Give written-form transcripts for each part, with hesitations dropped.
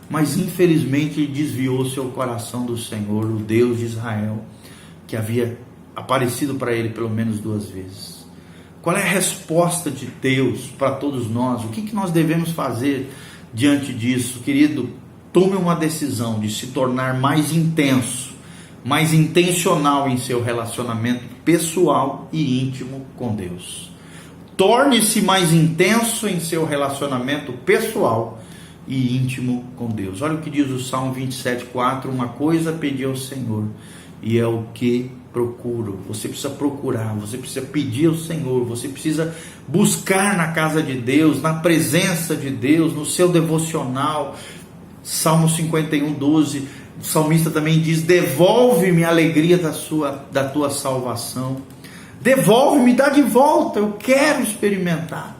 mas infelizmente ele desviou seu coração do Senhor, o Deus de Israel, que havia aparecido para ele pelo menos 2 vezes. Qual é a resposta de Deus para todos nós? O que nós devemos fazer diante disso? Querido, tome uma decisão de se tornar mais intenso, mais intencional em seu relacionamento pessoal e íntimo com Deus. Torne-se mais intenso em seu relacionamento pessoal e íntimo com Deus. Olha o que diz o Salmo 27:4: uma coisa pedi ao Senhor, e é o que procuro. Você precisa procurar, você precisa pedir ao Senhor, você precisa buscar na casa de Deus, na presença de Deus, no seu devocional. Salmo 51:12, o salmista também diz: devolve-me a alegria da tua salvação. Devolve-me, dá de volta, eu quero experimentar.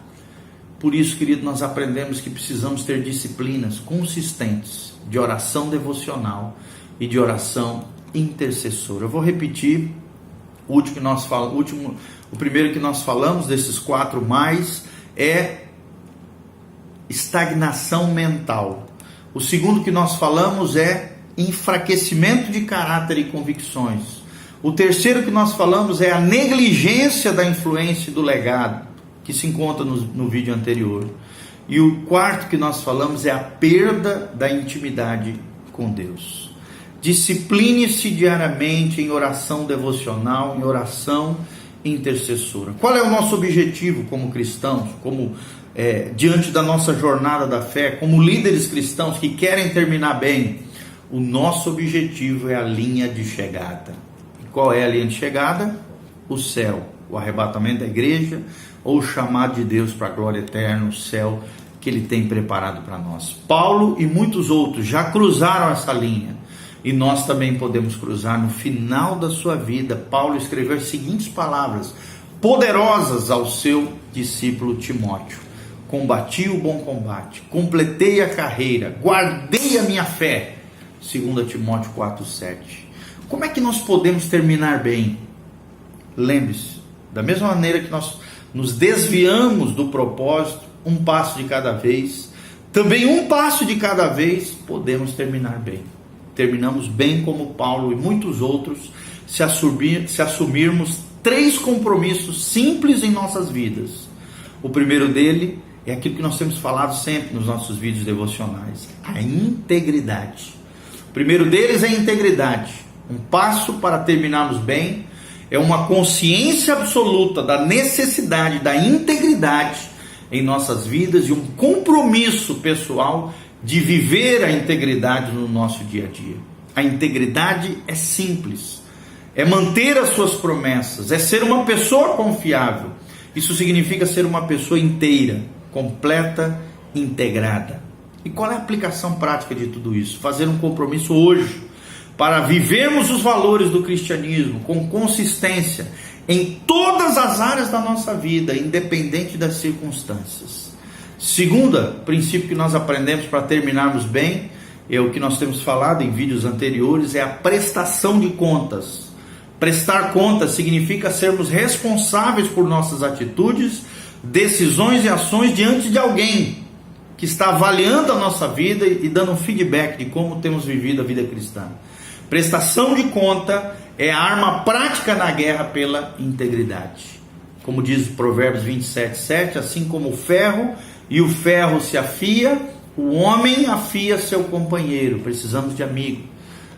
Por isso, querido, nós aprendemos que precisamos ter disciplinas consistentes de oração devocional e de oração intercessora. Eu vou repetir o primeiro que nós falamos desses 4 mais é estagnação mental. O segundo que nós falamos é enfraquecimento de caráter e convicções. O terceiro que nós falamos é a negligência da influência e do legado, que se encontra no vídeo anterior. E o quarto que nós falamos é a perda da intimidade com Deus. Discipline-se diariamente em oração devocional, em oração intercessora. Qual é o nosso objetivo como cristãos, diante da nossa jornada da fé, como líderes cristãos que querem terminar bem? O nosso objetivo é a linha de chegada. E qual é a linha de chegada? O céu, o arrebatamento da igreja, ou o chamado de Deus para a glória eterna, o céu que Ele tem preparado para nós. Paulo e muitos outros já cruzaram essa linha, e nós também podemos cruzar. No final da sua vida, Paulo escreveu as seguintes palavras, poderosas ao seu discípulo Timóteo: combati o bom combate, completei a carreira, guardei a minha fé. 2 Timóteo 4:7. Como é que nós podemos terminar bem? Lembre-se, da mesma maneira que nós nos desviamos do propósito, um passo de cada vez, também um passo de cada vez podemos terminar bem. Terminamos bem como Paulo e muitos outros, se assumirmos 3 compromissos simples em nossas vidas. O primeiro dele é aquilo que nós temos falado sempre nos nossos vídeos devocionais: a integridade. O primeiro deles é a integridade. Um passo para terminarmos bem é uma consciência absoluta da necessidade da integridade em nossas vidas e um compromisso pessoal de viver a integridade no nosso dia a dia. A integridade é simples, é manter as suas promessas, é ser uma pessoa confiável. Isso significa ser uma pessoa inteira, completa, integrada. E qual é a aplicação prática de tudo isso? Fazer um compromisso hoje para vivermos os valores do cristianismo com consistência em todas as áreas da nossa vida, independente das circunstâncias. Segundo princípio que nós aprendemos para terminarmos bem, é o que nós temos falado em vídeos anteriores, é a prestação de contas. Prestar contas significa sermos responsáveis por nossas atitudes, decisões e ações diante de alguém que está avaliando a nossa vida e dando um feedback de como temos vivido a vida cristã. Prestação de conta é a arma prática na guerra pela integridade. Como diz Provérbios 27:7, assim como o ferro se afia, o homem afia seu companheiro. Precisamos de amigo,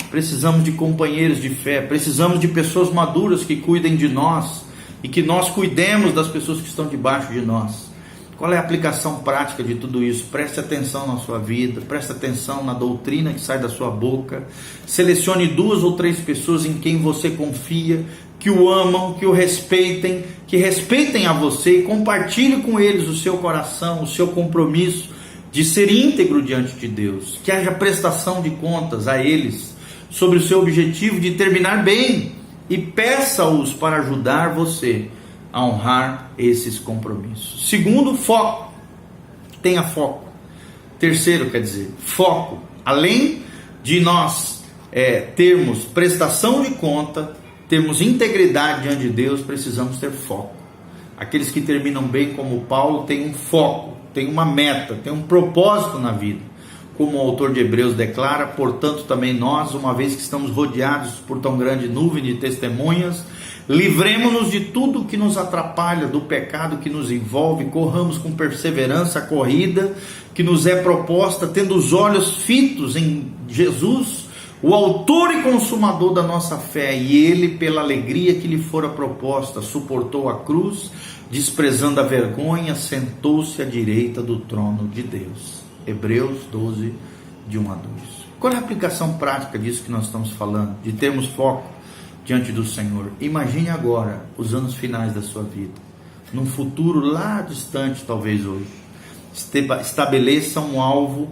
precisamos de companheiros de fé, precisamos de pessoas maduras que cuidem de nós e que nós cuidemos das pessoas que estão debaixo de nós. Qual é a aplicação prática de tudo isso? Preste atenção na sua vida, preste atenção na doutrina que sai da sua boca, selecione 2 ou 3 pessoas em quem você confia, que o amam, que o respeitem, que respeitem a você, e compartilhe com eles o seu coração, o seu compromisso de ser íntegro diante de Deus, que haja prestação de contas a eles sobre o seu objetivo de terminar bem, e peça-os para ajudar você a honrar esses compromissos. Segundo, foco. Tenha foco. Terceiro, foco. Além de nós termos prestação de conta, termos integridade diante de Deus, precisamos ter foco. Aqueles que terminam bem como Paulo têm um foco, têm uma meta, têm um propósito na vida. como o autor de Hebreus declara, portanto também nós, uma vez que estamos rodeados por tão grande nuvem de testemunhas, livremo-nos de tudo que nos atrapalha, do pecado que nos envolve, corramos com perseverança a corrida que nos é proposta, tendo os olhos fitos em Jesus, o autor e consumador da nossa fé, e ele, pela alegria que lhe fora proposta, suportou a cruz, desprezando a vergonha, sentou-se à direita do trono de Deus. Hebreus 12, de 1 a 2. Qual é a aplicação prática disso que nós estamos falando? De termos foco diante do Senhor. Imagine agora os anos finais da sua vida, num futuro lá distante, talvez hoje. Estabeleça um alvo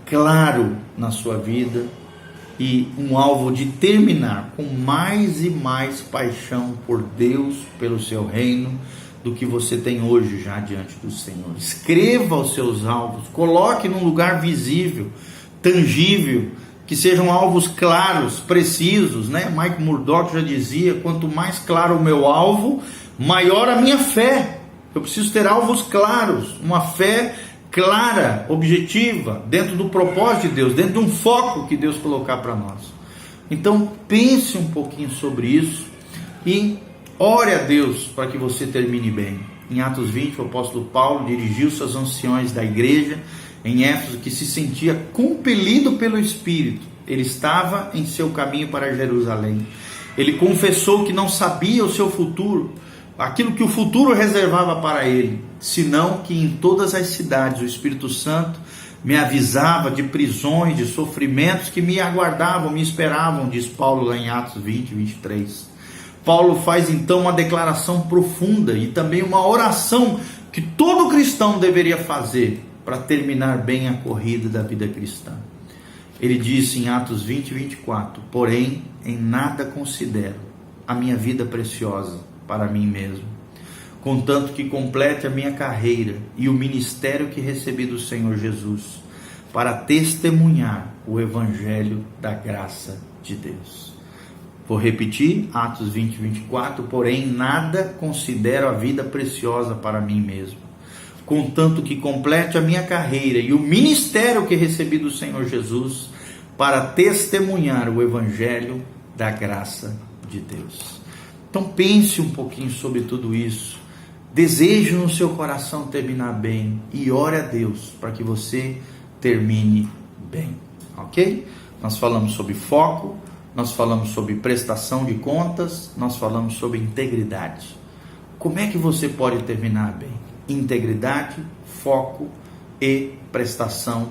claro na sua vida e um alvo de terminar com mais e mais paixão por Deus, pelo seu reino, do que você tem hoje já diante do Senhor. Escreva os seus alvos, coloque num lugar visível, tangível, que sejam alvos claros, precisos, né? Mike Murdock já dizia, quanto mais claro o meu alvo, maior a minha fé. Eu preciso ter alvos claros, uma fé clara, objetiva, dentro do propósito de Deus, dentro de um foco que Deus colocar para nós. Então pense um pouquinho sobre isso e ore a Deus para que você termine bem. Em Atos 20, o apóstolo Paulo dirigiu-se aos anciões da igreja em Éfeso, que se sentia compelido pelo Espírito. Ele estava em seu caminho para Jerusalém. Ele confessou que não sabia o seu futuro, aquilo que o futuro reservava para ele, senão que em todas as cidades o Espírito Santo me avisava de prisões, de sofrimentos que me aguardavam, me esperavam, diz Paulo lá em Atos 20, 23. Paulo faz então uma declaração profunda e também uma oração que todo cristão deveria fazer para terminar bem a corrida da vida cristã. Ele disse em Atos 20, 24, porém em nada considero a minha vida preciosa para mim mesmo, contanto que complete a minha carreira e o ministério que recebi do Senhor Jesus, para testemunhar o evangelho da graça de Deus. Vou repetir, Atos 20, 24, porém nada considero a vida preciosa para mim mesmo, contanto que complete a minha carreira e o ministério que recebi do Senhor Jesus, para testemunhar o evangelho da graça de Deus. Então pense um pouquinho sobre tudo isso, deseje no seu coração terminar bem e ore a Deus para que você termine bem, ok? Nós falamos sobre foco, nós falamos sobre prestação de contas, nós falamos sobre integridade. Como é que você pode terminar bem? Integridade, foco e prestação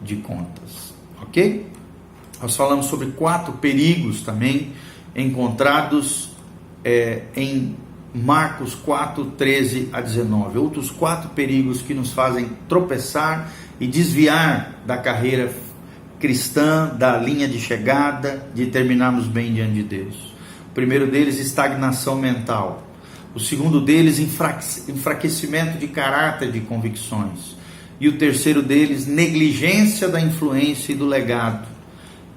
de contas, ok? Nós falamos sobre 4 perigos também encontrados em Marcos 4, 13 a 19. Outros 4 perigos que nos fazem tropeçar e desviar da carreira cristã, da linha de chegada, de terminarmos bem diante de Deus. O primeiro deles, estagnação mental. O segundo deles, enfraquecimento de caráter e de convicções. E o terceiro deles, negligência da influência e do legado.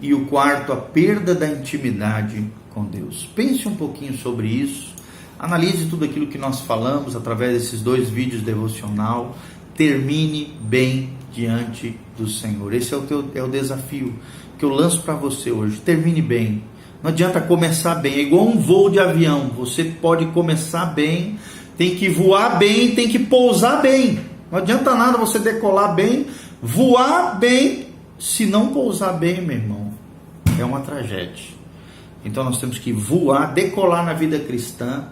E o quarto, a perda da intimidade com Deus. Pense um pouquinho sobre isso. Analise tudo aquilo que nós falamos através desses 2 vídeos devocional. Termine bem diante do Senhor. Esse é o desafio que eu lanço para você hoje. Termine bem. Não adianta começar bem. É igual um voo de avião. Você pode começar bem, tem que voar bem, tem que pousar bem. Não adianta nada você decolar bem, voar bem, se não pousar bem, meu irmão, é uma tragédia. Então nós temos que voar, decolar na vida cristã.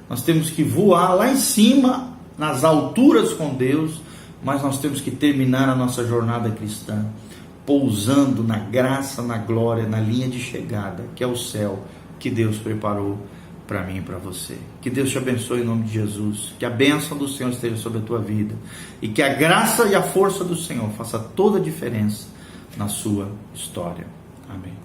Nós temos que voar lá em cima, nas alturas com Deus, mas nós temos que terminar a nossa jornada cristã pousando na graça, na glória, na linha de chegada, que é o céu que Deus preparou para mim e para você. Que Deus te abençoe em nome de Jesus, que a bênção do Senhor esteja sobre a tua vida e que a graça e a força do Senhor faça toda a diferença na sua história. Amém.